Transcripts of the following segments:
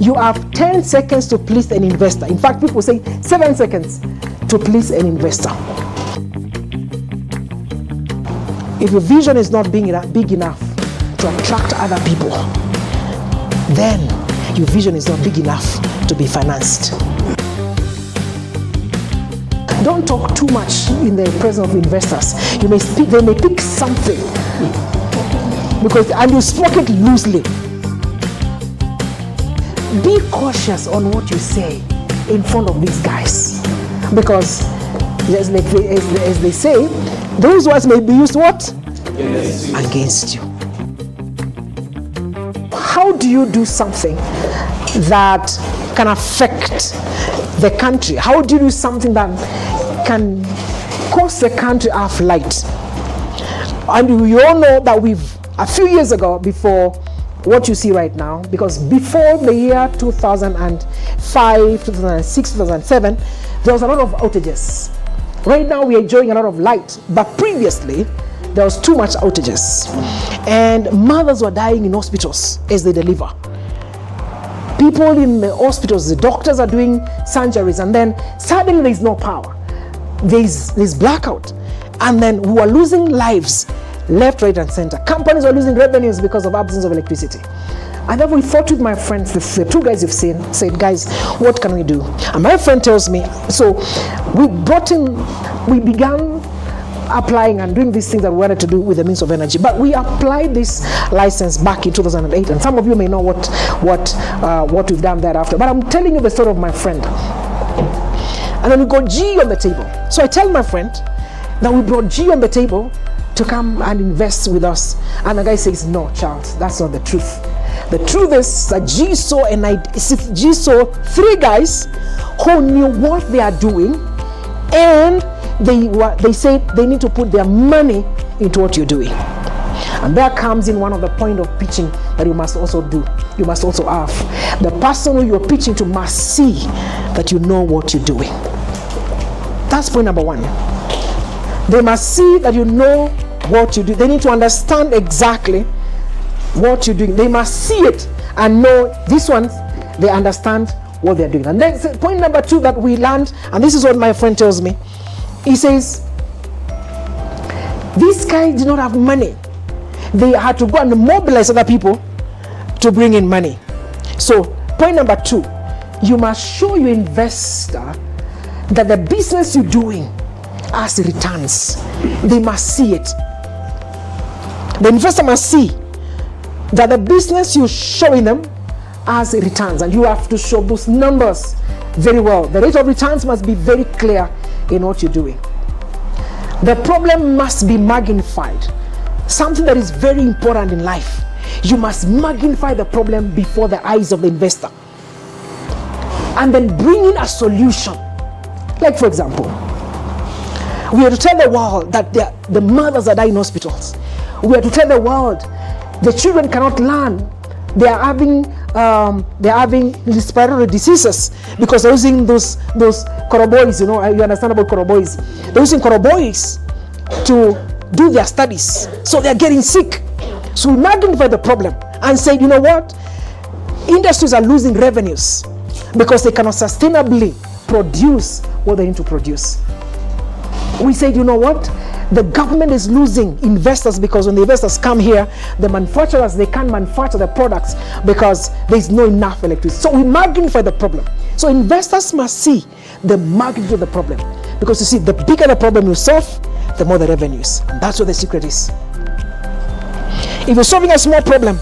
You have 10 seconds to please an investor. In fact, people say 7 seconds to please an investor. If your vision is not big enough to attract other people, then your vision is not big enough to be financed. Don't talk too much in the presence of investors. They may pick something and you spoke it loosely. Be cautious on what you say in front of these guys, because as they say, those words may be used what? Against you. How do you do something that can affect the country? How do you do something that can cause the country a flight? And we all know that a few years ago, before what you see right now, because before the year 2005, 2006, 2007, there was a lot of outages. Right now we are enjoying a lot of light, but previously there was too much outages, and mothers were dying in hospitals as they deliver. People in the hospitals, the doctors are doing surgeries, and then suddenly there is no power. There's blackout, and then we are losing lives left, right, and center. Companies are losing revenues because of absence of electricity. And then we thought with my friends, the two guys you've seen, said, guys, what can we do? And my friend tells me, so we began applying and doing these things that we wanted to do with the means of energy. But we applied this license back in 2008, and some of you may know what we've done thereafter. But I'm telling you the story of my friend. And then we got G on the table. So I tell my friend that we brought G on the table to come and invest with us. And the guy says, no, Charles, that's not the truth. The truth is that G saw 3 guys who knew what they are doing, and they said they need to put their money into what you're doing. And there comes in one of the point of pitching that you must also do. You must also have. The person who you're pitching to must see that you know what you're doing. That's point number 1. They must see that you know what you do. They need to understand exactly what you're doing. They must see it and know these ones, they understand what they're doing. And then point number 2 that we learned, and this is what my friend tells me. He says, these guys did not have money. They had to go and mobilize other people to bring in money. So point number 2, you must show your investor that the business you're doing has returns. They must see it. The investor must see that the business you're showing them has returns, and you have to show those numbers very well. The rate of returns must be very clear in what you're doing. The problem must be magnified. Something that is very important in life. You must magnify the problem before the eyes of the investor, and then bring in a solution. Like, for example, we have to tell the world that the mothers are dying in hospitals. We have to tell the world the children cannot learn. They are having respiratory diseases because they're using those coroboys. You understand about coroboys. They're using coroboys to do their studies, so they're getting sick. So we magnify the problem and say, you know what? Industries are losing revenues because they cannot sustainably produce what they need to produce. We said, you know what? The government is losing investors because when the investors come here, the manufacturers, they can't manufacture the products because there's not enough electricity. So we magnify the problem. So investors must see the magnitude of the problem, because you see, the bigger the problem you solve, the more the revenues. And that's what the secret is. If you're solving a small problem,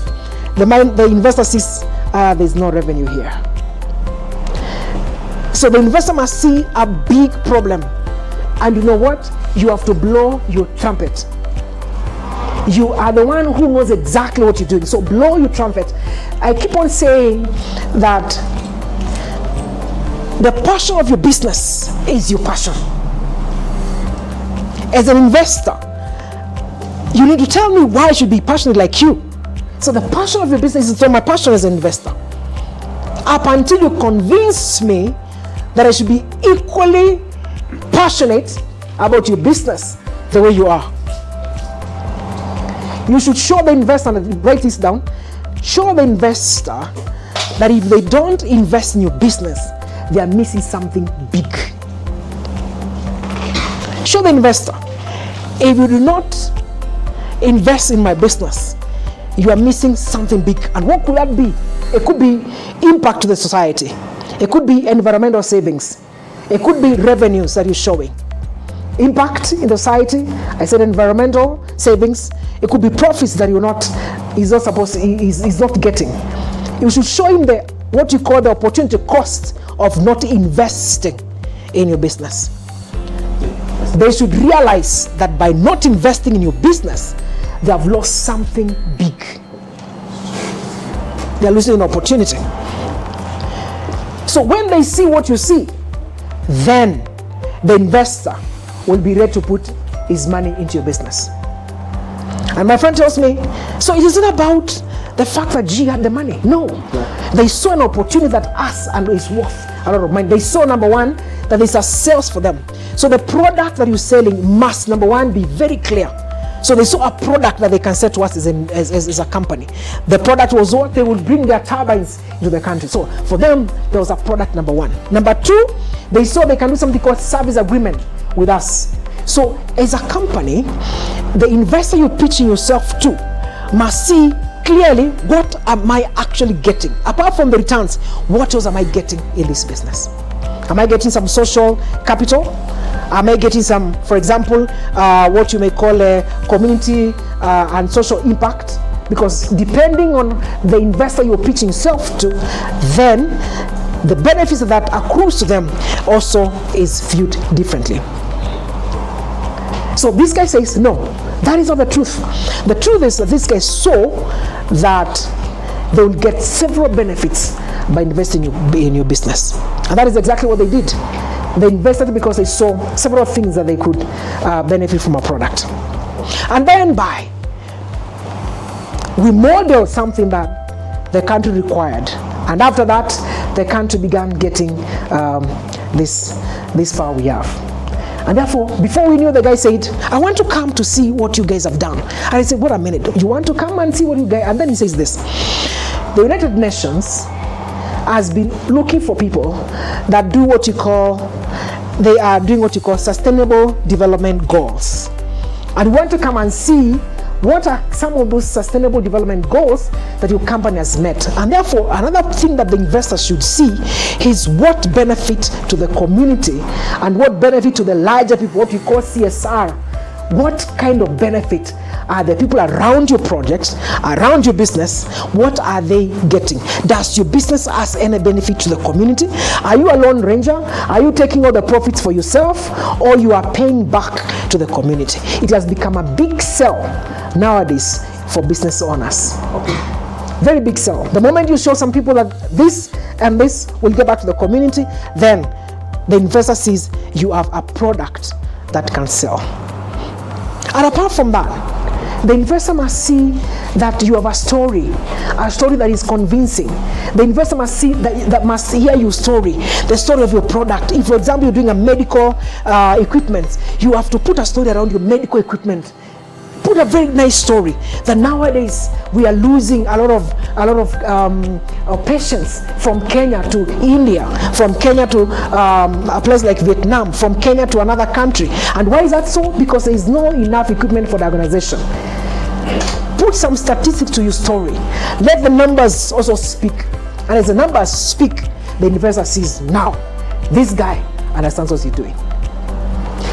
the investor sees there's no revenue here. So the investor must see a big problem. And you know what? You have to blow your trumpet. You are the one who knows exactly what you're doing. So blow your trumpet. I keep on saying that the passion of your business is your passion. As an investor, you need to tell me why I should be passionate like you. So the passion of your business is my passion as an investor. Up until you convince me that I should be equally passionate about your business the way you are. You should show the investor, and write this down, show the investor that if they don't invest in your business, they are missing something big. Show the investor, if you do not invest in my business, you are missing something big. And what could that be? It could be impact to the society. It could be environmental savings. It could be revenues that you're showing. Impact in the society, I said environmental savings. It could be profits that he's not getting. You should show him what you call the opportunity cost of not investing in your business. They should realize that by not investing in your business, they have lost something big. They are losing an opportunity. So when they see what you see, then the investor will be ready to put his money into your business. And my friend tells me, so it isn't about the fact that G had the money. No. They saw an opportunity that us and is worth a lot of money. They saw, number one, that there's a sales for them. So the product that you're selling must, number one, be very clear. So they saw a product that they can sell to us as a company. The product was what they would bring their turbines into the country. So for them, there was a product, number one. Number two, they saw they can do something called service agreement with us. So as a company, the investor you're pitching yourself to must see clearly, what am I actually getting? Apart from the returns, what else am I getting in this business? Am I getting some social capital? Am I getting some, for example, what you may call a community and social impact? Because depending on the investor you're pitching yourself to, then the benefits that accrues to them also is viewed differently. So this guy says, no, that is not the truth. The truth is that this guy saw that they will get several benefits by investing in your business. And that is exactly what they did. They invested because they saw several things that they could benefit from a product. And then we modeled something that the country required. And after that, the country began getting this power we have. And therefore, before we knew, the guy said, I want to come to see what you guys have done. And I said, wait a minute, you want to come and see what you guys... And then he says this, the United Nations has been looking for people that do what you call, they are doing what you call sustainable development goals. And we want to come and see what are some of those sustainable development goals that your company has met. And therefore, another thing that the investor should see is what benefit to the community and what benefit to the larger people, what you call CSR. What kind of benefit are the people around your projects, around your business, what are they getting? Does your business has any benefit to the community? Are you a lone ranger? Are you taking all the profits for yourself, or you are paying back to the community? It has become a big sell nowadays for business owners. Okay. Very big sell. The moment you show some people that this and this will get back to the community, then the investor sees you have a product that can sell. And apart from that, the investor must see that you have a story that is convincing. The investor must see that must hear your story, the story of your product. If, for example, you're doing a medical equipment, you have to put a story around your medical equipment. Put a very nice story that nowadays we are losing a lot of patients from Kenya to India, from Kenya to a place like Vietnam, from Kenya to another country. And why is that so? Because there is not enough equipment for the organization. Put some statistics to your story. Let the numbers also speak. And as the numbers speak, the investor sees, now this guy understands what he's doing.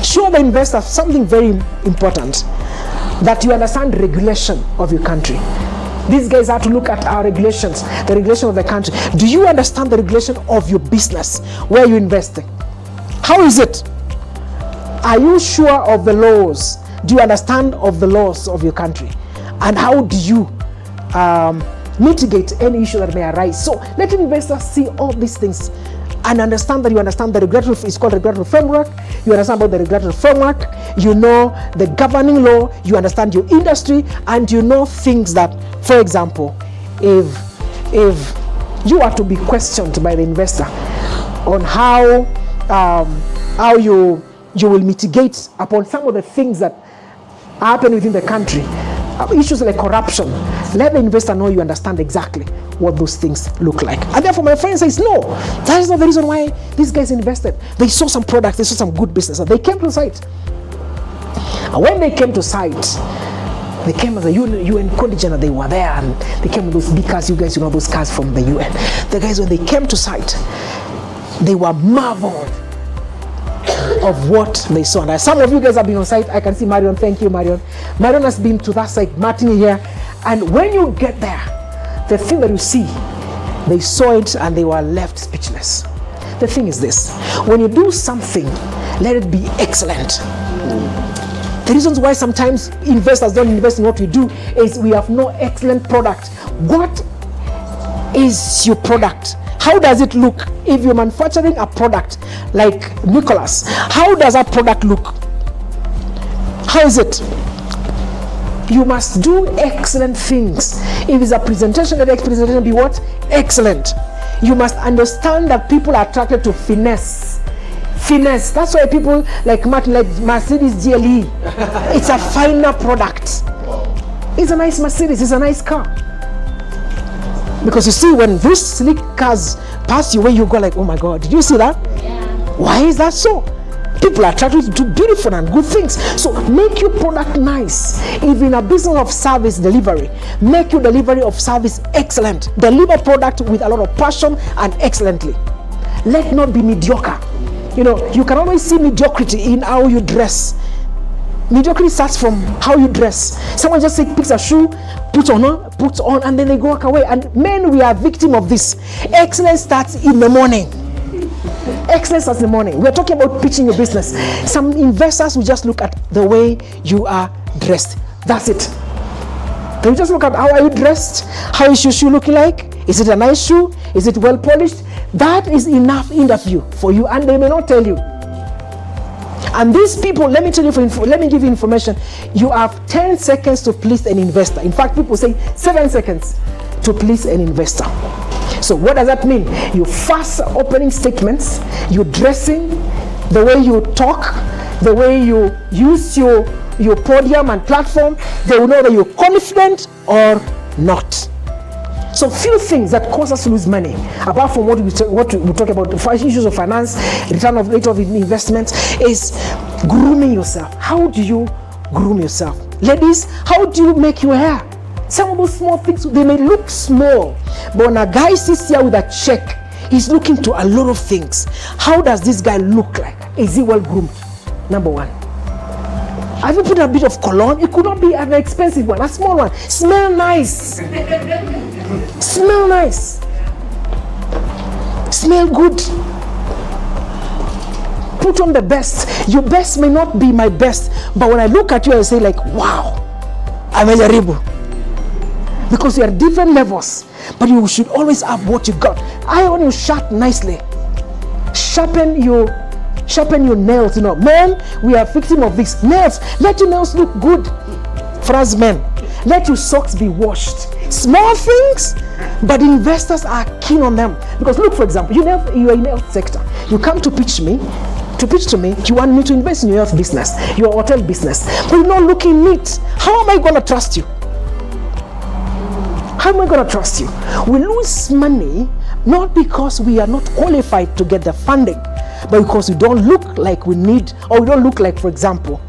Show the investor something very important, that you understand regulation of your country. These guys have to look at our regulations, the regulation of the country. Do you understand the regulation of your business, where you're investing? How is it? Are you sure of the laws? Do you understand of the laws of your country? And how do you mitigate any issue that may arise? So let investors see all these things and understand that you understand the regulatory, it's called regulatory framework. You understand about the regulatory framework, you know the governing law, you understand your industry, and you know things that, for example, if you are to be questioned by the investor on how you will mitigate upon some of the things that happen within the country, issues like corruption. Let the investor know you understand exactly what those things look like. And therefore my friend says, no, that is not the reason why these guys invested. They saw some products, they saw some good business, and they came to site. And when they came to site, they came as a UN contingent, and they were there, and they came with those big cars. You guys, you know those cars from the UN. The guys, when they came to site, they were marveled of what they saw. And some of you guys have been on site. I can see Marion. Thank you, Marion. Marion has been to that site. Martin here. And when you get there, the thing that you see, they saw it and they were left speechless. The thing is this: when you do something, let it be excellent. The reasons why sometimes investors don't invest in what we do is we have no excellent product. What is your product? How does it look? If you're manufacturing a product like Nicholas, how does that product look? How is it? You must do excellent things. If it's a presentation, let the presentation be what? Excellent. You must understand that people are attracted to finesse. Finesse. That's why people like Mercedes GLE. It's a finer product. It's a nice Mercedes. It's a nice car. Because you see, when those slick cars pass you, when you go like, oh my God, did you see that? Yeah. Why is that so? People are attracted to beautiful and good things. So make your product nice. If in a business of service delivery, make your delivery of service excellent. Deliver product with a lot of passion and excellently. Let not be mediocre. You know, you can always see mediocrity in how you dress. Mediocrity starts from how you dress. Someone just picks a shoe, puts on, and then they go walk away. And men, we are victim of this. Excellence starts in the morning. Excellence starts in the morning. We are talking about pitching your business. Some investors will just look at the way you are dressed. That's it. They will just look at how are you dressed? How is your shoe looking like? Is it a nice shoe? Is it well polished? That is enough interview for you, and they may not tell you. And these people, let me tell you, let me give you information. You have 10 seconds to please an investor. In fact, people say 7 seconds to please an investor. So what does that mean? You fast opening statements, you dressing, the way you talk, the way you use your podium and platform. They will know that you're confident or not. So few things that cause us to lose money, apart from what we talk about, issues of finance, return of rate of investments, is grooming yourself. How do you groom yourself? Ladies, how do you make your hair? Some of those small things, they may look small, but when a guy sits here with a check, he's looking to a lot of things. How does this guy look like? Is he well groomed? Number one. Have you put a bit of cologne? It could not be an expensive one, a small one. Smell nice. Smell nice. Smell good. Put on the best. Your best may not be my best, but when I look at you, I say like, wow, I'm a jaribu. Because you are different levels, but you should always have what you got. Iron your shirt nicely. Sharpen your nails. You know, men, we are victim of this. Nails, let your nails look good. For us men, let your socks be washed. Small things, but investors are keen on them. Because look, for example, you are in the health sector. You come to pitch to me, you want me to invest in your health business, your hotel business, but you're not looking neat. How am I going to trust you? How am I going to trust you? We lose money not because we are not qualified to get the funding, but because we don't look like we need, or we don't look like, for example,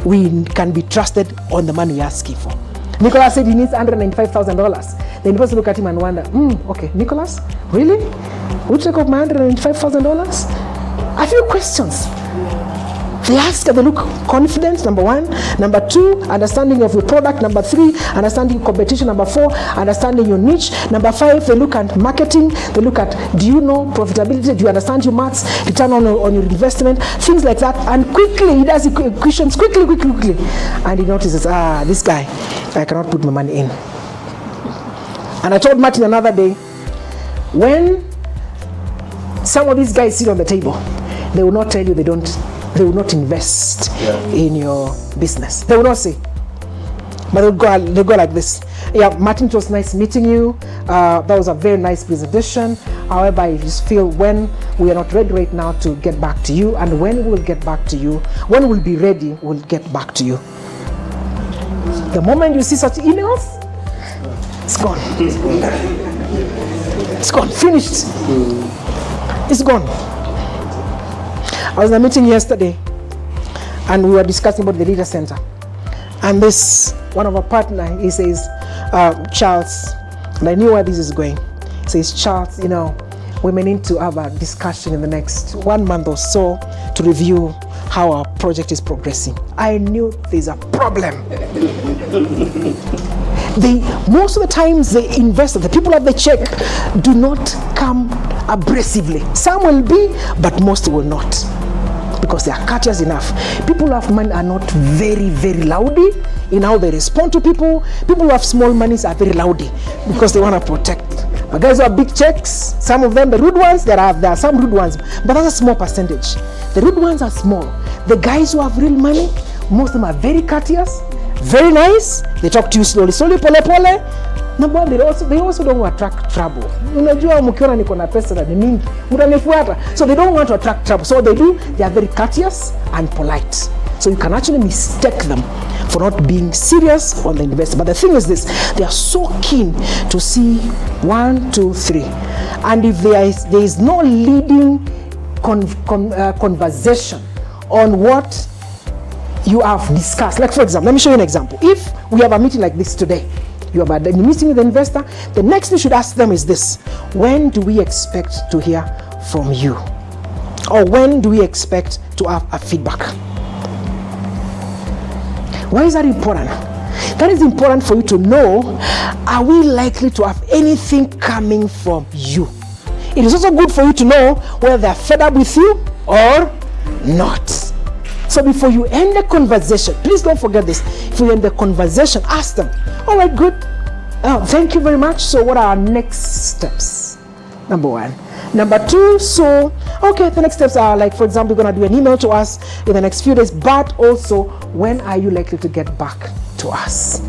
we can be trusted on the money we're asking for. Nicholas said he needs $195,000. The investor look at him and wonder, okay, Nicholas, really? Would you take off my $195,000? A few questions. They ask, they look confident, number one. Number two, understanding of your product. Number three, understanding competition. Number four, understanding your niche. Number five, they look at marketing. They look at, do you know profitability? Do you understand your maths? Return on your investment? Things like that. And quickly, he does equations quickly. And he notices, this guy, I cannot put my money in. And I told Martin another day, when some of these guys sit on the table, they will not tell you they will not invest in your business. They will not say. But they'll go like this. Yeah, Martin, it was nice meeting you. That was a very nice presentation. However, I just feel when we are not ready right now to get back to you, and when we will get back to you, when we'll be ready, we'll get back to you. The moment you see such emails, it's gone. It's gone. Finished. It's gone. I was in a meeting yesterday, and we were discussing about the data center. And this, one of our partners, he says, Charles, and I knew where this is going. He says, Charles, we may need to have a discussion in the next 1 month or so to review how our project is progressing. I knew there's a problem. Most of the times the investors, the people at the check, do not come abrasively. Some will be, but most will not, because they are courteous enough. People who have money are not very, very loudy in how they respond to people. People who have small monies are very loudy because they want to protect. But guys who have big checks, some of them, the rude ones, there are some rude ones, but that's a small percentage. The rude ones are small. The guys who have real money, most of them are very courteous, very nice. They talk to you slowly, pole pole. Number one, they also don't attract trouble. Unajua mkiona niko na pesa na ni mingi, mtanifuata. So they don't want to attract trouble. So what they do, they are very courteous and polite. So you can actually mistake them for not being serious on the investment. But the thing is this, they are so keen to see 1, 2, 3. And if there is no leading conversation on what you have discussed. Like for example, let me show you an example. If we have a meeting like this today, you have a meeting with the investor, the next thing you should ask them is this: when do we expect to hear from you? Or when do we expect to have a feedback? Why is that important? That is important for you to know, are we likely to have anything coming from you? It is also good for you to know whether they're fed up with you or not. So before you end the conversation, please don't forget this. If you end the conversation, ask them, all right, good. Thank you very much. So what are our next steps? Number 1. Number 2, so, okay, the next steps are, like, for example, you're going to do an email to us in the next few days, but also, when are you likely to get back to us?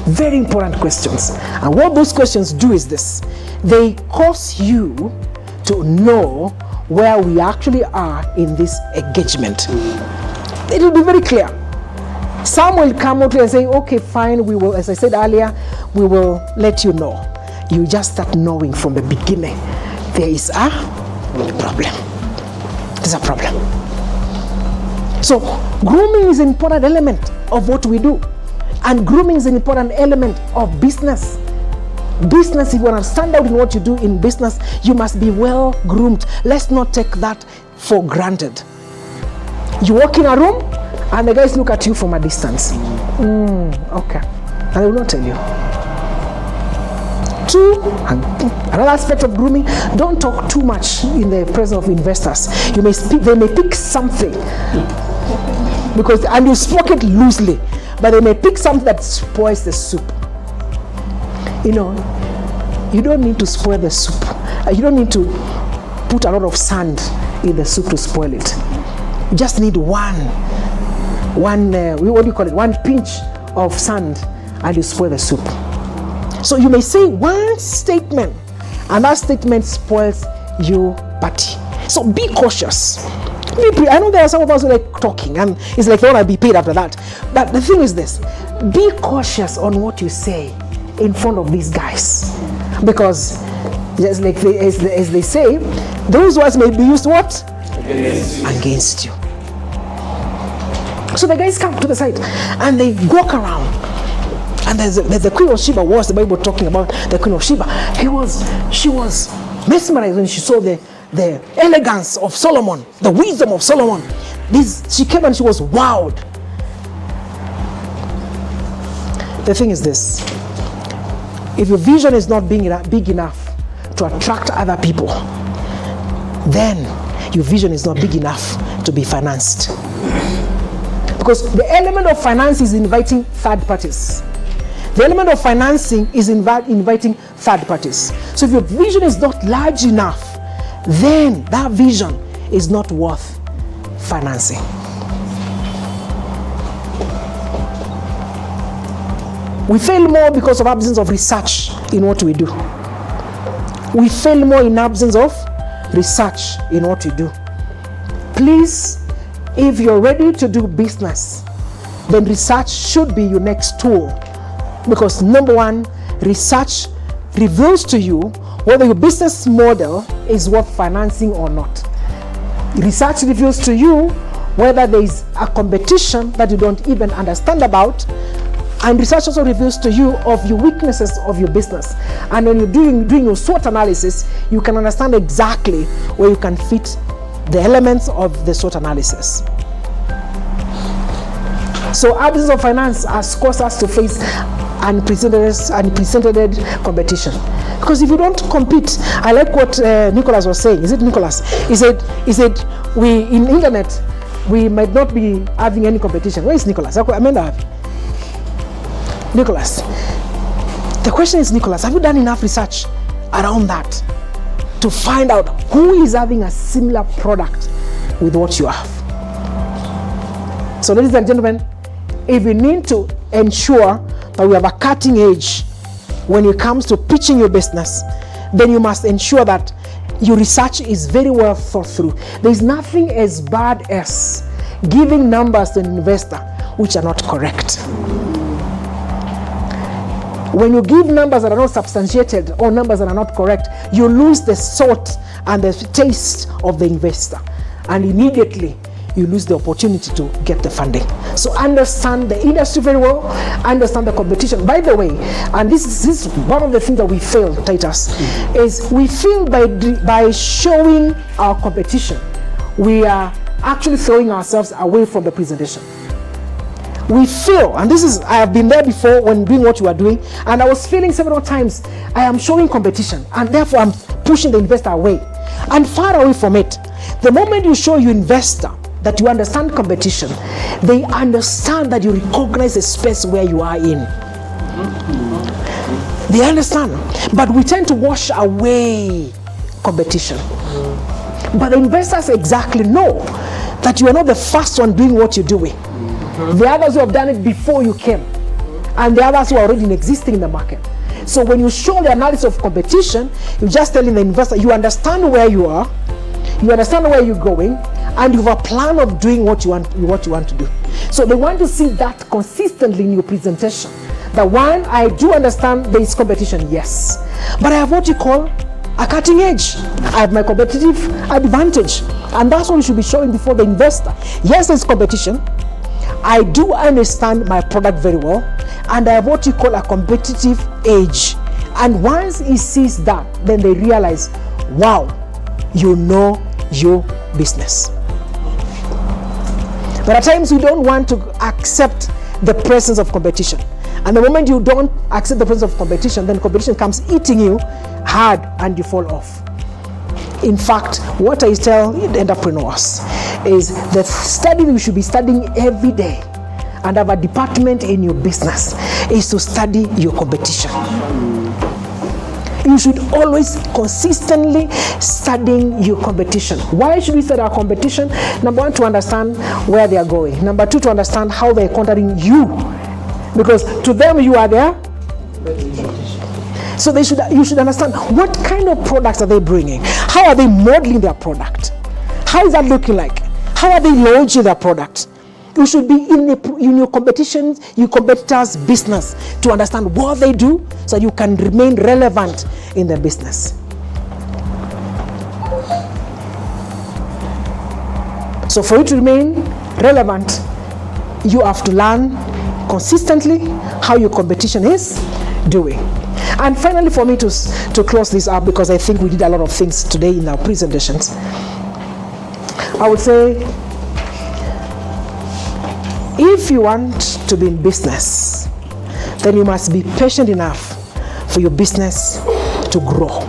Very important questions. And what those questions do is this: they cause you to know where we actually are in this engagement. It will be very clear. Some will come out and say, okay, fine, we will, as I said earlier, we will let you know. You just start knowing from the beginning. There is a problem. There's a problem. So grooming is an important element of what we do. And grooming is an important element of business. Business, if you want to stand out in what you do in business, you must be well groomed. Let's not take that for granted. You walk in a room and the guys look at you from a distance. Okay. And they will not tell you. 2, another aspect of grooming, don't talk too much in the presence of investors. They may pick something, and you spoke it loosely, but they may pick something that spoils the soup. You don't need to spoil the soup. You don't need to put a lot of sand in the soup to spoil it. You just need one pinch of sand, and you spoil the soup. So you may say one statement, and that statement spoils your party. So be cautious. I know there are some of us who like talking, and it's like they want to be paid after that. But the thing is this: be cautious on what you say in front of these guys, because just like as they say, those words may be used what? Against you. So the guys come to the side and they walk around. And there's the Queen of Sheba. Was the Bible talking about the Queen of Sheba? She was mesmerized when she saw the elegance of Solomon, the wisdom of Solomon. She came and she was wowed. The thing is this: if your vision is not big enough to attract other people, then your vision is not big enough to be financed. Because the element of finance is inviting third parties. The element of financing is inviting third parties. So if your vision is not large enough, then that vision is not worth financing. We fail more because of absence of research in what we do. We fail more in absence of research in what we do. Please, if you're ready to do business, then research should be your next tool Because number one, research reveals to you whether your business model is worth financing or not. Research reveals to you whether there is a competition that you don't even understand about. And research also reveals to you of your weaknesses of your business. And when you're doing your SWOT analysis, you can understand exactly where you can fit the elements of the SWOT analysis. So our business of finance has caused us to face unprecedented competition. Because if you don't compete, I like what Nicholas was saying. Is it Nicholas? He said we in internet we might not be having any competition. Where is Nicholas? Nicholas, the question is, Nicholas, have you done enough research around that to find out who is having a similar product with what you have? So ladies and gentlemen, if we need to ensure that we have a cutting edge when it comes to pitching your business, then you must ensure that your research is very well thought through. There is nothing as bad as giving numbers to an investor which are not correct. When you give numbers that are not substantiated or numbers that are not correct, you lose the salt and the taste of the investor, and immediately you lose the opportunity to get the funding. So understand the industry very well, understand the competition. By the way, and this is one of the things that we fail, Titus, is we fail by showing our competition. We are actually throwing ourselves away from the presentation. We feel, and I have been there before when doing what you are doing, and I was feeling several times, I am showing competition, and therefore I'm pushing the investor away and far away from it. The moment you show your investor that you understand competition, they understand that you recognize the space where you are in. They understand, but we tend to wash away competition. But the investors exactly know that you are not the first one doing what you're doing. The others who have done it before you came, and the others who are already existing in the market. So when you show the analysis of competition, you're just telling the investor you understand where you are, you understand where you're going, and you have a plan of doing what you want to do. So they want to see that consistently in your presentation. That one, I do understand there is competition, yes, but I have what you call a cutting edge. I have my competitive advantage, and that's what you should be showing before the investor. Yes, there's competition. I do understand my product very well, and I have what you call a competitive edge. And once he sees that, then they realize, wow, you know your business. But at times we don't want to accept the presence of competition. And the moment you don't accept the presence of competition, then competition comes eating you hard and you fall off. In fact, what I tell entrepreneurs is the study we should be studying every day and have a department in your business is to study your competition. You should always consistently studying your competition. Why should we study our competition? Number one, to understand where they are going. Number two, to understand how they're countering you. Because to them, you are there. So you should understand what kind of products are they bringing. How are they modeling their product? How is that looking like? How are they launching their product? You should be in your competitors' business to understand what they do so you can remain relevant in their business. So for you to remain relevant, you have to learn consistently how your competition is doing. And finally, for me to close this up, because I think we did a lot of things today in our presentations, I would say, if you want to be in business, then you must be patient enough for your business to grow.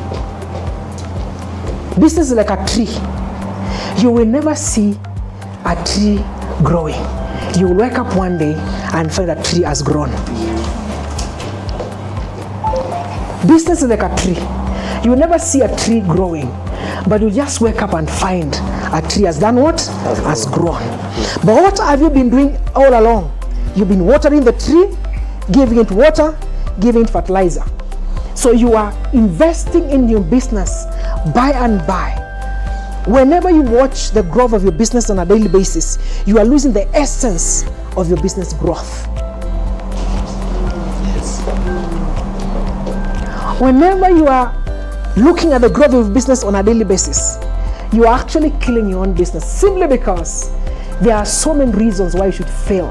Business is like a tree. You will never see a tree growing. You will wake up one day and find that tree has grown. Business is like a tree. You will never see a tree growing, but you just wake up and find a tree has done what? Has grown. But what have you been doing all along? You've been watering the tree, giving it water, giving it fertilizer. So you are investing in your business by and by. Whenever you watch the growth of your business on a daily basis, you are losing the essence of your business growth. Yes. Whenever you are looking at the growth of business on a daily basis, you are actually killing your own business, simply because there are so many reasons why you should fail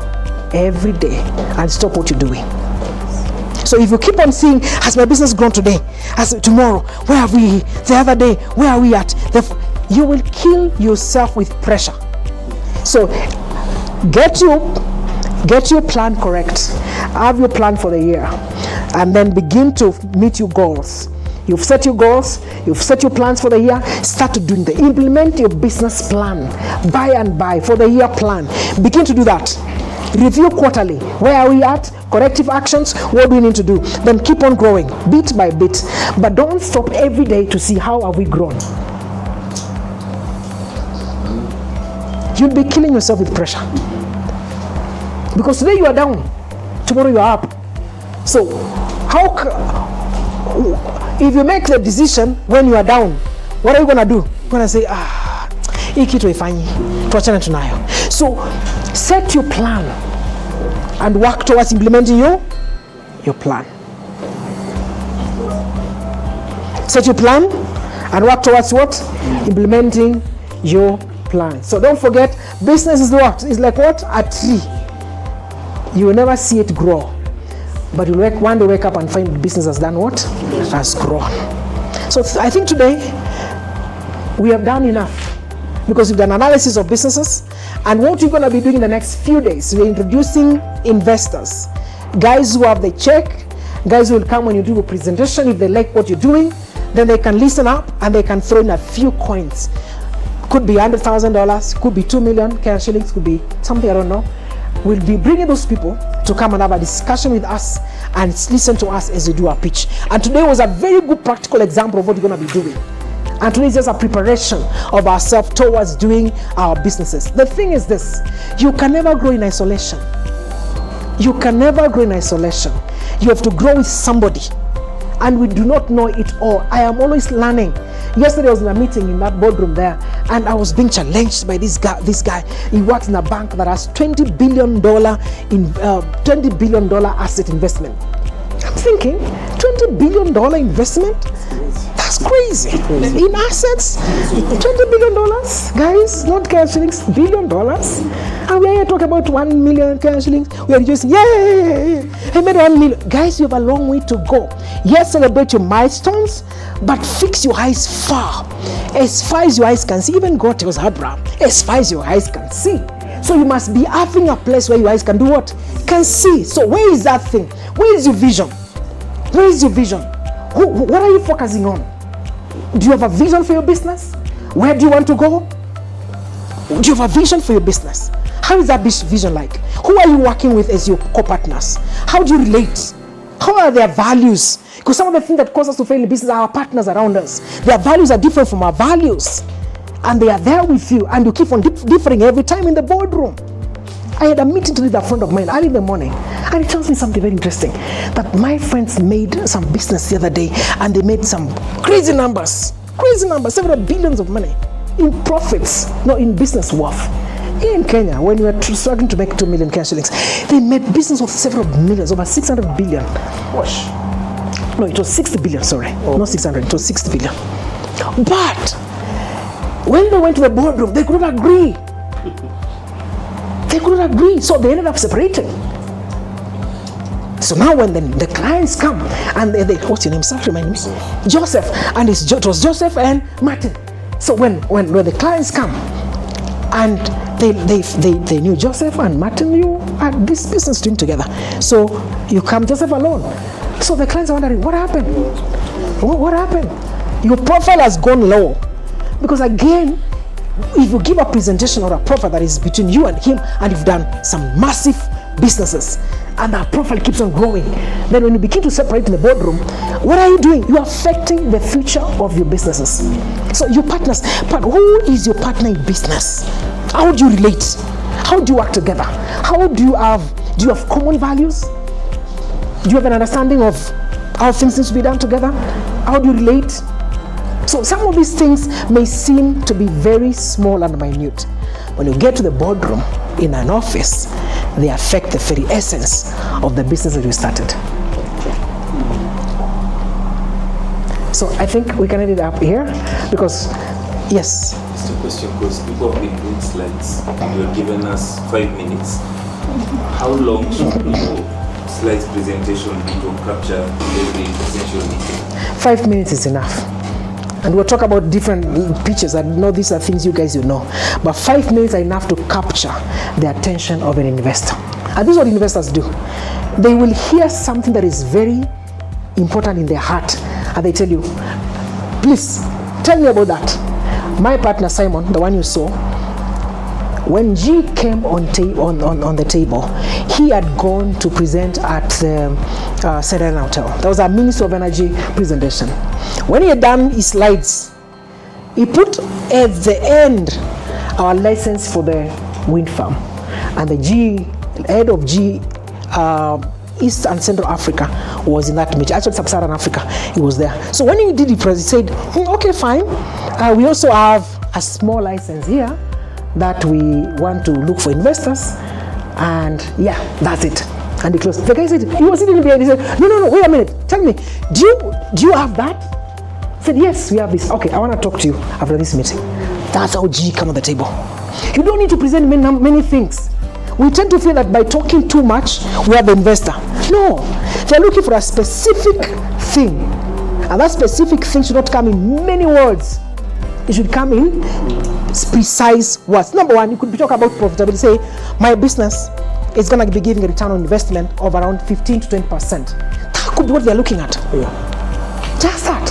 every day and stop what you're doing. So if you keep on seeing, has my business grown today? Has tomorrow? Where are we? The other day, where are we at? You will kill yourself with pressure. So get your plan correct. Have your plan for the year, and then begin to meet your goals. You've set your goals, you've set your plans for the year. Start to doing implement your business plan by for the year plan. Begin to do that. Review quarterly. Where are we at? Corrective actions. What do we need to do? Then keep on growing bit by bit. But don't stop every day to see how have we grown. You'll be killing yourself with pressure. Because today you are down, tomorrow you are up. So if you make the decision when you are down, what are you going to do? You're going to say, hii kitu haifanyi, tuachane tunayo. So set your plan and work towards implementing your plan. Set your plan and work towards what? Implementing your plan. So don't forget, business is what? It's like what? A tree. You will never see it grow, but you'll one day wake up and find the business has done what? Has grown. So I think today we have done enough, because we've done analysis of businesses. And what you're going to be doing in the next few days, we're introducing investors, guys who have the check, guys who will come when you do a presentation. If they like what you're doing, then they can listen up and they can throw in a few coins. Could be $100,000, could be 2 million cash shillings, could be something, I don't know. We'll be bringing those people to come and have a discussion with us and listen to us as we do our pitch. And today was a very good practical example of what we're going to be doing. And today is just a preparation of ourselves towards doing our businesses. The thing is this: you can never grow in isolation. You can never grow in isolation. You have to grow with somebody. And we do not know it all. I am always learning. Yesterday I was in a meeting in that boardroom there, and I was being challenged by this guy. He works in a bank that has $20 billion asset investment. I'm thinking, $20 billion investment? That's crazy. In assets, $20 billion, guys, not cash shillings, $1 billion. And we are here talking about 1 million cash shillings. We are just, yeah, he made 1 million. Guys, you have a long way to go. Yes, celebrate your milestones, but fix your eyes far. As far as your eyes can see. Even God tells Abraham, as far as your eyes can see. So you must be having a place where your eyes can do what? Can see. So where is that thing? Where is your vision? Where is your vision? What are you focusing on? Do you have a vision for your business? Where do you want to go? Do you have a vision for your business? How is that vision like? Who are you working with as your co-partners? How do you relate? How are their values? Because some of the things that cause us to fail in business are our partners around us. Their values are different from our values. And they are there with you, and you keep on differing every time in the boardroom. I had a meeting today with a friend of mine early in the morning, and he tells me something very interesting, that my friends made some business the other day, and they made some crazy numbers, several billions of money in profits, not in business worth. Here in Kenya, when we were struggling to make 2 million cash shillings, they made business of several millions, over 600 billion. Wash. No, it was 60 billion, sorry. Not 600, it was 60 billion. But when they went to the boardroom, they couldn't agree. So they ended up separating. So now when the clients come, and they what's your name? Sorry, remind me. Joseph. And it was Joseph and Martin. So when the clients come, and they knew Joseph and Martin, you had this business doing together. So you come Joseph alone. So the clients are wondering, what happened? What happened? Your profile has gone low. Because again, if you give a presentation or a profile that is between you and him, and you've done some massive businesses, and that profile keeps on growing, then when you begin to separate in the boardroom, what are you doing? You're affecting the future of your businesses. So your partners, but who is your partner in business? How do you relate? How do you work together? Do you have common values? Do you have an understanding of how things need to be done together? How do you relate? So some of these things may seem to be very small and minute. When you get to the boardroom in an office, they affect the very essence of the business that you started. So I think we can end it up here because, yes. Just a question, because people have been doing slides. You have given us 5 minutes. How long should slides presentation be to capture every potential meeting? 5 minutes is enough. And we'll talk about different pitches. I know these are things you guys know. But 5 minutes are enough to capture the attention of an investor. And this is what investors do. They will hear something that is very important in their heart. And they tell you, please, tell me about that. My partner, Simon, the one you saw, when G came on the table, he had gone to present at the Serena Hotel. That was our Minister of Energy presentation. When he had done his slides, he put at the end our license for the wind farm. And the head of G East and Central Africa was in that meeting. Actually, Sub-Saharan Africa, he was there. So when he did it, he said, okay, fine. We also have a small license here that we want to look for investors. And yeah, that's it. And he closed. The guy said, he was sitting behind, he said, no, wait a minute. Tell me, do you have that? I said, yes, we have this. Okay, I want to talk to you after this meeting. That's how G come on the table. You don't need to present many things. We tend to feel that by talking too much, we are the investor. No, they're looking for a specific thing. And that specific thing should not come in many words. It should come in precise words. Number one, you could be talking about profitability. Say, my business is going to be giving a return on investment of around 15 to 20%. That could be what they're looking at. Yeah. Just that.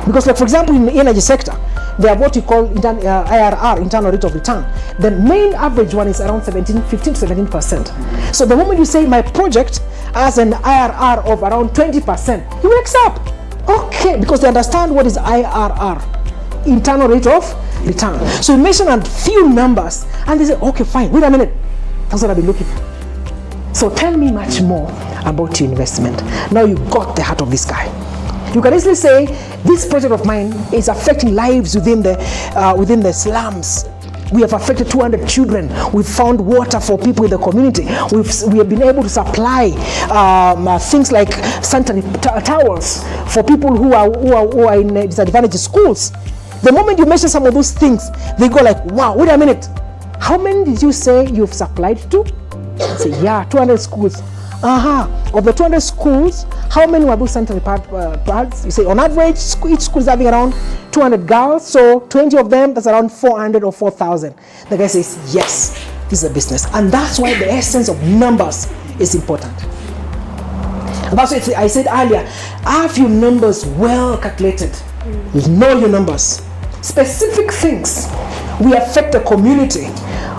Because, like, for example, in the energy sector, they have what you call IRR, internal rate of return. The main average one is around 15 to 17%. So the moment you say my project has an IRR of around 20%, he wakes up. Okay, because they understand what is IRR, internal rate of return. So you mention a few numbers, and they say, okay, fine, wait a minute. That's what I've been looking for. So tell me much more about your investment. Now you got the heart of this guy. You can easily say, this project of mine is affecting lives within the slums. We have affected 200 children. We've found water for people in the community. We have been able to supply things like sanitary towels for people who are in disadvantaged schools. The moment you mention some of those things, they go like, wow, wait a minute. How many did you say you've supplied to? I say, yeah, 200 schools. Of the 200 schools, how many were those sanitary pads? You say on average, each school is having around 200 girls, so 20 of them, that's around 400 or 4,000. The guy says, yes, this is a business. And that's why the essence of numbers is important. And that's why I said earlier, have your numbers well calculated. Know your numbers. Specific things. We affect the community.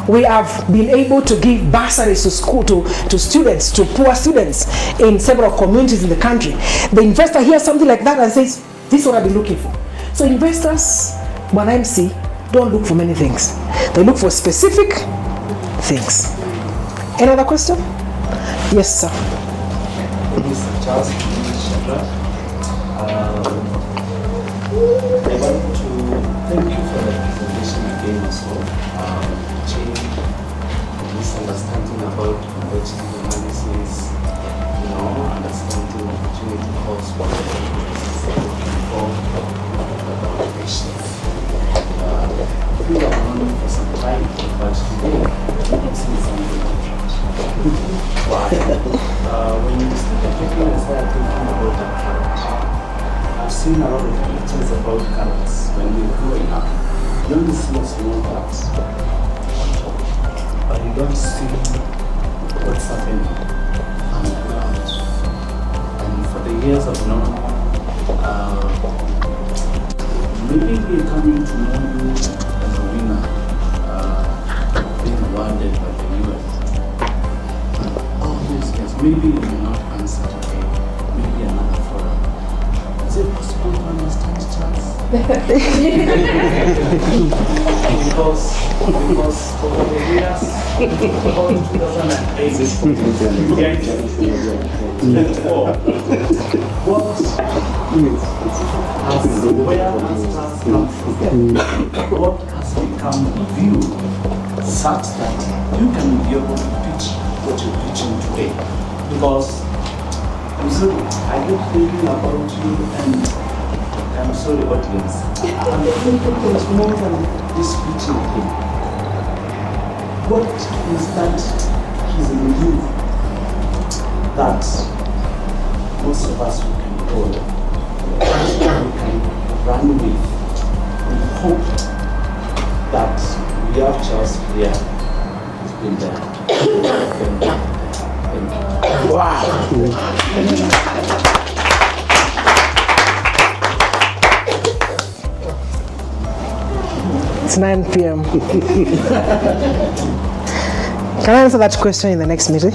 We have been able to give bursaries to school, to students, to poor students in several communities in the country. The investor hears something like that and says, this is what I've been looking for. So investors, when MC, don't look for many things. They look for specific things. Any other question? Yes, sir. Mr. Charles, I want to thank you for the presentation again also. Misunderstanding about competitive analysis, understanding opportunity cost, what the business is looking for, about patience. We have known for some time, but today I'm seeing something different. Why? When you start thinking about the carrot, I've seen a lot of pictures about carrots when we were growing up. You only see a small carrots, but you don't see what's happening on the ground. And for the years of known, maybe we're coming to know you as a winner, being awarded by the US. All these years, maybe you may not answer today, maybe another forum. Is it possible to understand Charles? because for the years about 2008 what has become viewed such that you can be able to pitch what you're pitching today? Because I keep thinking about you and I'm sorry, audience. It's more than this preaching thing. What is that he's in you that most of us we can follow, we can run with hope that we have Charles here. He's been there. Wow. It's 9 p.m. Can I answer that question in the next meeting?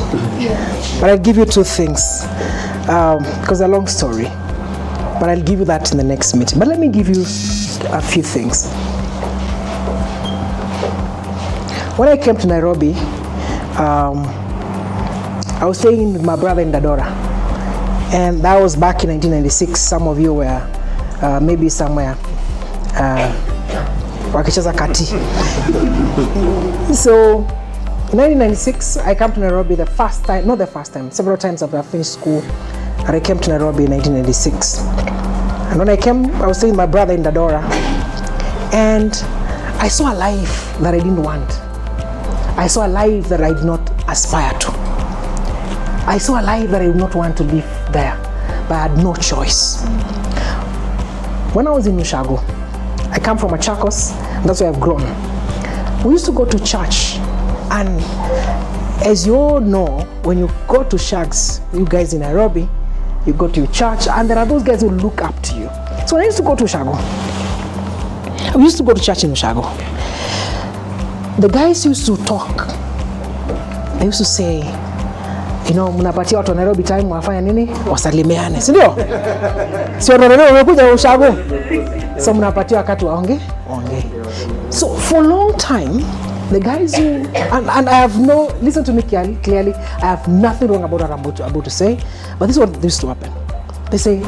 But I'll give you 2 things, because it's a long story. But I'll give you that in the next meeting. But let me give you a few things. When I came to Nairobi, I was staying with my brother in Dadora. And that was back in 1996. Some of you were maybe somewhere wakicheza kati. So in 1996, I came to Nairobi the first time, not the first time, several times after I finished school. And I came to Nairobi in 1996. And when I came, I was staying with my brother in Dadora. And I saw a life that I didn't want. I saw a life that I did not aspire to. I saw a life that I did not want to live there, but I had no choice. When I was in Ushago, I come from Machakos, and that's where I've grown. We used to go to church, and as you all know, when you go to shags, you guys in Nairobi, you go to your church, and there are those guys who look up to you. So when I used to go to Ushago, we used to go to church in Ushago. The guys used to talk. They used to say, you know, mnapatia watu wa Nairobi time wafanya nini? Wasalimiane, si ndio? Si watu wa Nairobi wamekuja Ushago. So mnapatia wakati waonge. So for a long time, the guys who, and I have no, listen to me clearly, I have nothing wrong about what I'm about to say, but this is what used to happen. They say,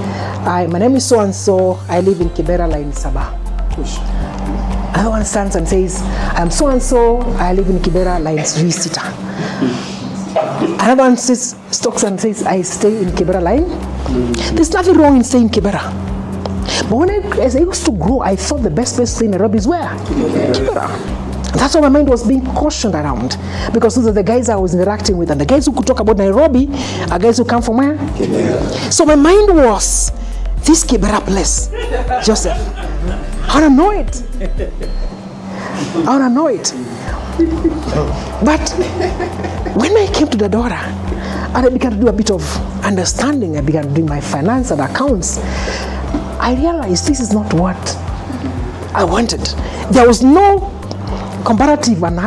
my name is so-and-so, I live in Kibera line Sabah. Another one stands and says, I'm so-and-so, I live in Kibera line Risita. Another one talks and says, I stay in Kibera line. There's nothing wrong in staying in Kibera. But as I used to grow, I thought the best place to stay in Nairobi is where? Kibera. That's why my mind was being cautioned around. Because those are the guys I was interacting with. And the guys who could talk about Nairobi are guys who come from where? Kibera. So my mind was, this Kibera place, Joseph, I want to know it. But when I came to Dadora, and I began to do a bit of understanding, I began doing my finance and accounts, I realized this is not what I wanted. There was no comparative, and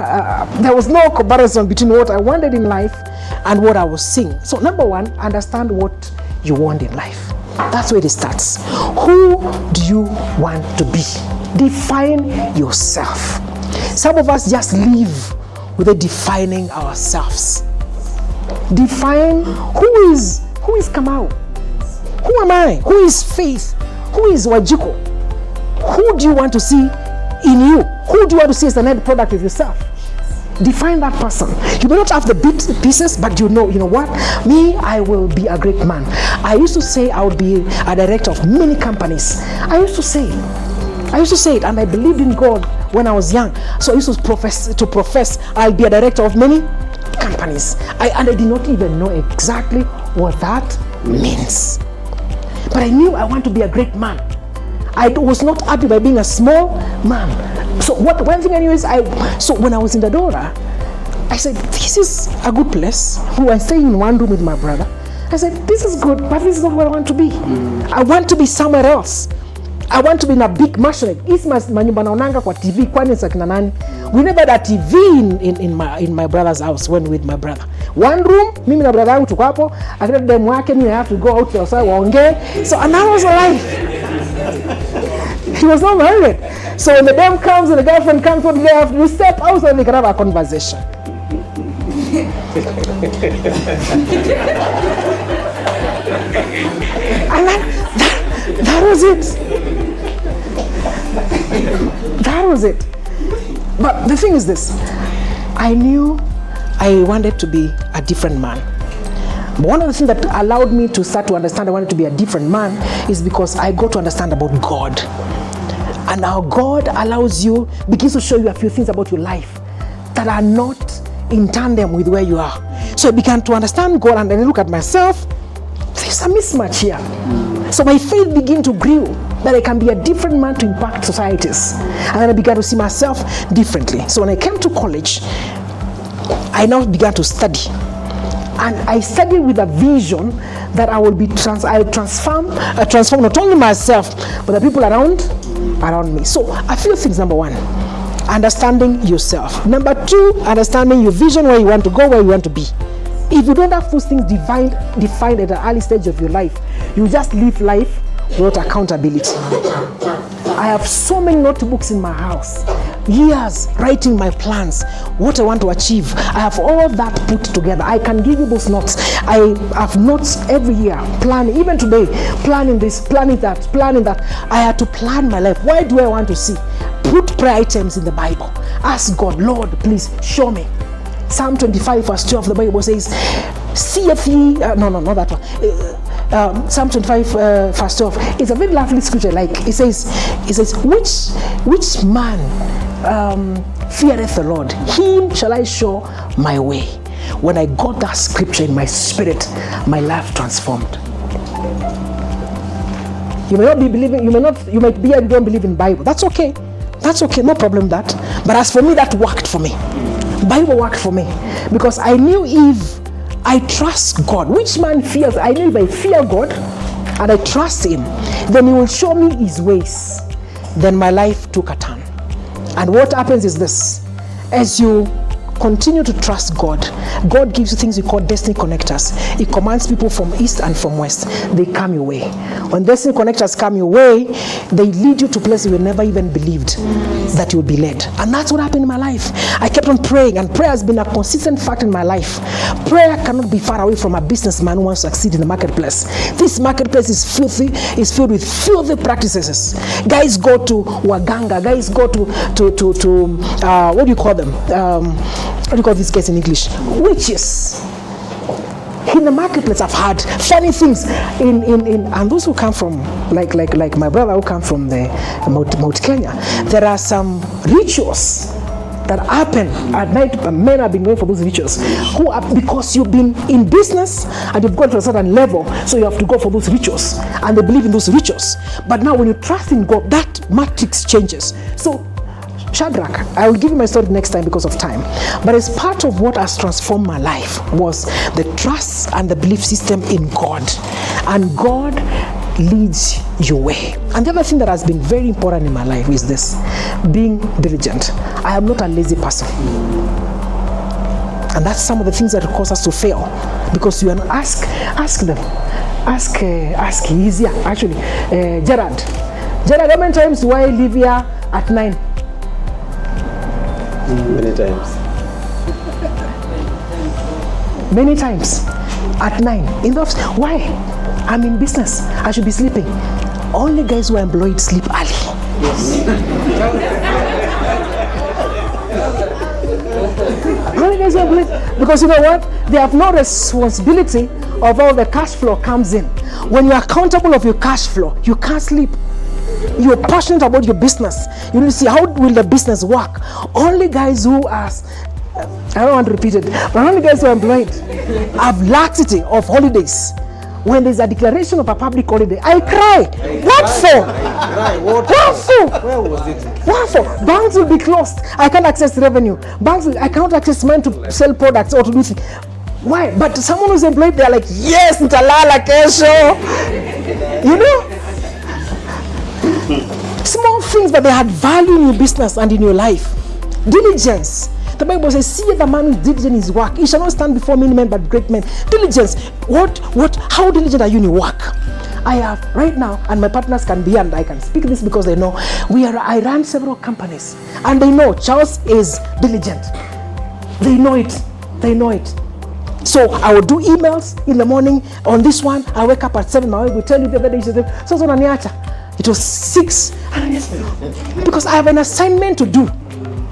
there was no comparison between what I wanted in life and what I was seeing. So number one, understand what you want in life. That's where it starts. Who do you want to be? Define yourself. Some of us just live without defining ourselves. Define who is Kamau? Who am I? Who is Faith? Who is Wajiko? Who do you want to see in you? Who do you want to see as the end product of yourself? Define that person. You may not have the pieces, but you know what? Me, I will be a great man. I used to say I would be a director of many companies. I used to say it, and I believed in God when I was young. So I used to profess I'll be a director of many companies. And I did not even know exactly what that means. But I knew I want to be a great man. I was not happy by being a small man. So one thing I knew is, so when I was in Dadora, I said, this is a good place. I'm staying in one room with my brother. I said, this is good, but this is not where I want to be. I want to be somewhere else. I want to be in a big mansion. Manyumba naonanga kwa TV, kwani sakina nani? We never had a TV in my brother's house when with my brother. One room, mimi na brother yangu tuko hapo, akina demu wake, mimi I have to go out to outside waongee. So and that was a life. He was not married. So when the dame comes and the girlfriend comes, what do they have to do? Step outside and they can have a conversation. And that was it. That was it. But the thing is this, I knew I wanted to be a different man. But one of the things that allowed me to start to understand I wanted to be a different man is because I got to understand about God. And how God begins to show you a few things about your life that are not in tandem with where you are. So I began to understand God, and then I look at myself, there's a mismatch here. So my faith began to grow, that I can be a different man to impact societies. And then I began to see myself differently. So when I came to college, I now began to study. And I studied with a vision that I will be transform not only myself, but the people around me. So a few things. Number one, understanding yourself. Number two, understanding your vision, where you want to go, where you want to be. If you don't have those things defined at an early stage of your life, you just live life without accountability. I have so many notebooks in my house, years writing my plans, what I want to achieve. I have all of that put together. I can give you those notes. I have notes every year, planning, even today, planning this, planning that. I had to plan my life. Why do I want to see? Put prayer items in the Bible. Ask God, Lord, please show me. Psalm 25 verse 12, the Bible says, seeth ye, not that one. Psalm 25 verse 12. It's a very lovely scripture. Like it says, which man feareth the Lord? Him shall I show my way. When I got that scripture in my spirit, my life transformed. You may not be believing, you might be and don't believe in the Bible. That's okay, no problem that. But as for me, that worked for me. Bible worked for me because I knew if I trust God, which man fears? I knew if I fear God and I trust Him, then He will show me His ways. Then my life took a turn. And what happens is this: as you continue to trust God, God gives you things we call destiny connectors. He commands people from east and from west. They come your way. When destiny connectors come your way, they lead you to places you never even believed that you would be led. And that's what happened in my life. I kept on praying, and prayer has been a consistent fact in my liff. Prayer cannot be far away from a businessman who wants to succeed in the marketplace. This marketplace is filthy, is filled with filthy practices. Guys go to waganga, guys go to what do you call them? What do you call these guys in English? Witches. In the marketplace, I've had funny things in and those who come from like my brother who come from the Mount Kenya. There are some rituals that happen at night. Men have been going for those rituals because you've been in business and you've gone to a certain level, so you have to go for those rituals, and they believe in those rituals. But now when you trust in God, that matrix changes. So Shadrach, I will give you my story next time because of time. But as part of what has transformed my life was the trust and the belief system in God. And God leads your way. And the other thing that has been very important in my life is this: being diligent. I am not a lazy person. And that's some of the things that cause us to fail. Because you ask them. Ask easier. Actually, Gerard, how many times do I leave here at 9? Many times. Many times at 9 in the office. Why? I'm in business. I should be sleeping. Only guys who are employed sleep early. Yes. Only guys who are employed, because you know what? They have no responsibility of how the cash flow comes in. When you're accountable of your cash flow, you can't sleep. You're passionate about your business. You need to see how will the business work. Only guys who are, I don't want to repeat it, but only guys who are employed have laxity of holidays. When there's a declaration of a public holiday, I cry. What for? What for? Where was it? What for? Banks will be closed. I can't access revenue. I cannot access money to sell products or to do things. Why? But someone who's employed, they're like, yes, ntalala kesho. You know? Small things, but they had value in your business and in your life. Diligence. The Bible says, see the man who is diligent in his work. He shall not stand before many men, but great men. Diligence. How diligent are you in your work? I have right now, and my partners can be, and I can speak this because they know, I run several companies, and they know Charles is diligent. They know it. So I will do emails in the morning. On this one, I wake up at 7. My wife will tell you the other day, it was 6. Because I have an assignment to do.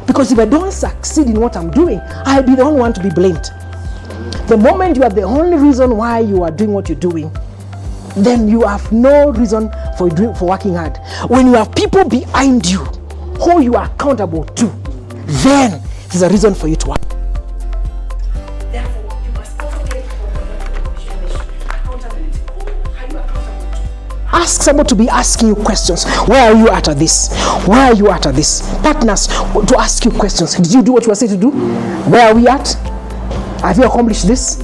Because if I don't succeed in what I'm doing, I'll be the only one to be blamed. The moment you are the only reason why you are doing what you're doing, then you have no reason for working hard. When you have people behind you who you are accountable to, then there's a reason for you to work. Therefore, you must also get accountability. Who are you accountable to? Ask someone to be asking you questions. Where are you at this? Where are you at this? Partners to ask you questions. Did you do what you were said to do? Where are we at? Have you accomplished this?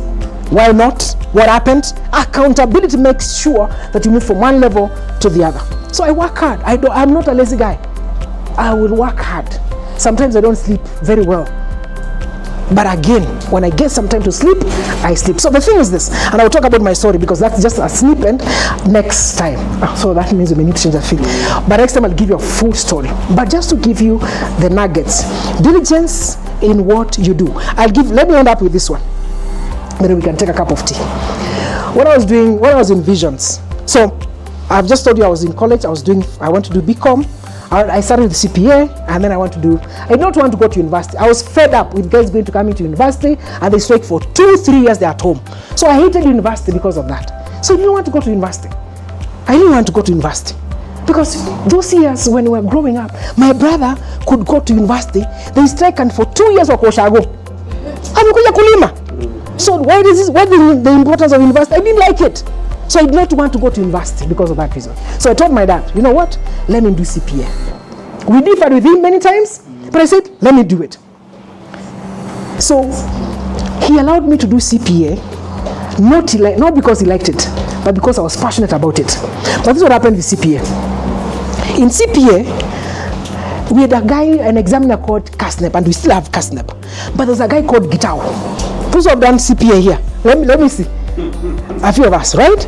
Why not? What happened? Accountability makes sure that you move from one level to the other. So I work hard. I'm not a lazy guy. I will work hard. Sometimes I don't sleep very well. But again, when I get some time to sleep, I sleep. So the thing is this, and I'll talk about my story because that's just a snippet next time. So that means we may need to change the thing. But next time I'll give you a full story. But just to give you the nuggets, diligence in what you do. Let me end up with this one. Then we can take a cup of tea. What I was in Visions. So I've just told you I was in college. I went to do BCom. I started the CPA, and then I did not want to go to university. I was fed up with guys going to come into university, and they strike for 2-3 years they're at home. So I hated university because of that. So I didn't want to go to university. Because those years when we were growing up, my brother could go to university. They strike and for 2 years wakoshago. Amekuja kulima. So why the importance of university? I didn't like it. So I did not want to go to university because of that reason. So I told my dad, you know what? Let me do CPA. We differed with him many times, but I said, let me do it. So he allowed me to do CPA, not because he liked it, but because I was passionate about it. But this is what happened with CPA. In CPA, we had an examiner called Kasnep, and we still have Kasnep. But there's a guy called Gitao. Those who have done CPA here, let me see. A few of us, right?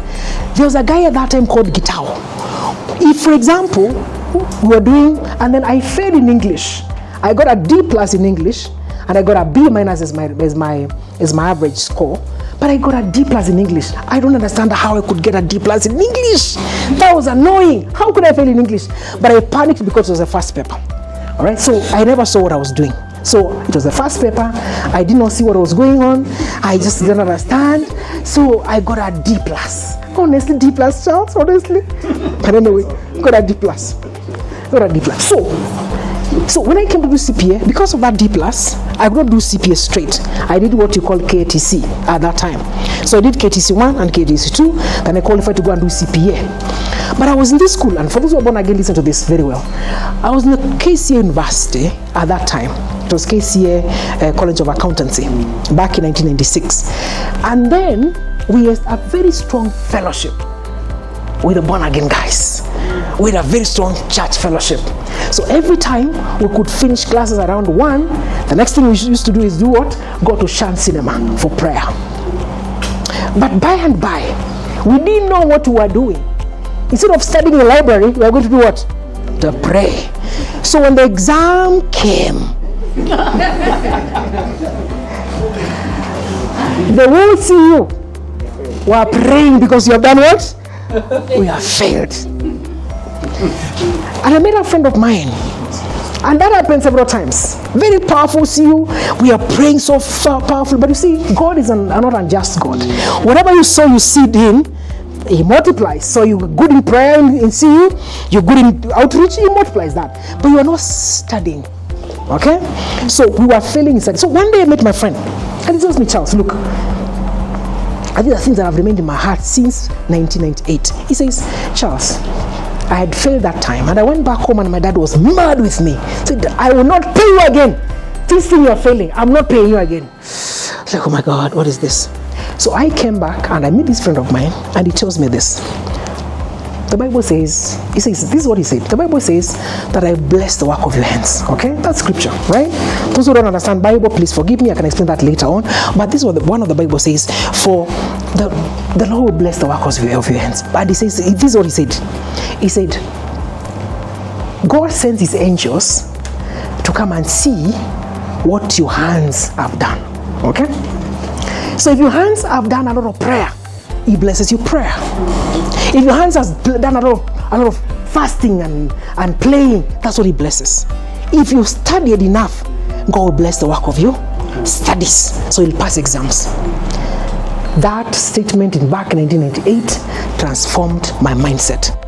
There was a guy at that time called Gitao. If, for example, we were doing, and then I failed in English. I got a D+ in English, and I got a B- as my average score. But I got a D+ in English. I don't understand how I could get a D+ in English. That was annoying. How could I fail in English? But I panicked because it was the first paper. All right, so I never saw what I was doing. So it was the first paper. I did not see what was going on. I just didn't understand. So I got a D+. Honestly, D+, Charles, honestly. But anyway, got a D+. So when I came to do CPA, because of that D+, I could not do CPA straight. I did what you call KTC at that time. So I did KTC 1 and KTC 2, then I qualified to go and do CPA. But I was in this school, and for those who are born again, listen to this very well. I was in the KCA University at that time. It was KCA College of Accountancy back in 1996. And then we had a very strong fellowship with the born again guys. We had a very strong church fellowship. So every time we could finish classes around 1, the next thing we used to do is do what? Go to Shan Cinema for prayer. But by and by, we didn't know what we were doing. Instead of studying in the library, we were going to do what? To pray. So when the exam came, the whole CU were praying because you have done what? We have failed. And I made a friend of mine, and that happened several times. Very powerful CU. We are praying so powerful, but you see, God is not unjust God. Whatever you sow, you seed in, He multiplies. So you're good in prayer in CU, you're good in outreach, He multiplies that. But you are not studying. Okay? So we were failing in study. So one day I met my friend, and he tells me, Charles, look, I think the things that have remained in my heart since 1998. He says, Charles, I had failed that time, and I went back home, and my dad was mad with me. He said, I will not pay you again. This thing you're failing, I'm not paying you again. I was like, oh my God, what is this? So I came back, and I meet this friend of mine, and he tells me this. The Bible says, this is what he said. The Bible says that I bless the work of your hands. Okay? That's scripture, right? Those who don't understand Bible, please forgive me. I can explain that later on. But this is what one of the Bible says, for the Lord will bless the work of your hands. But he says, this is what he said. He said, God sends his angels to come and see what your hands have done. Okay? So if your hands have done a lot of prayer, he blesses your prayer. If your hands has done a lot of fasting and playing, that's what he blesses. If you studied enough, God will bless the work of your studies, so you'll pass exams. That statement in back in 1998 transformed my mindset.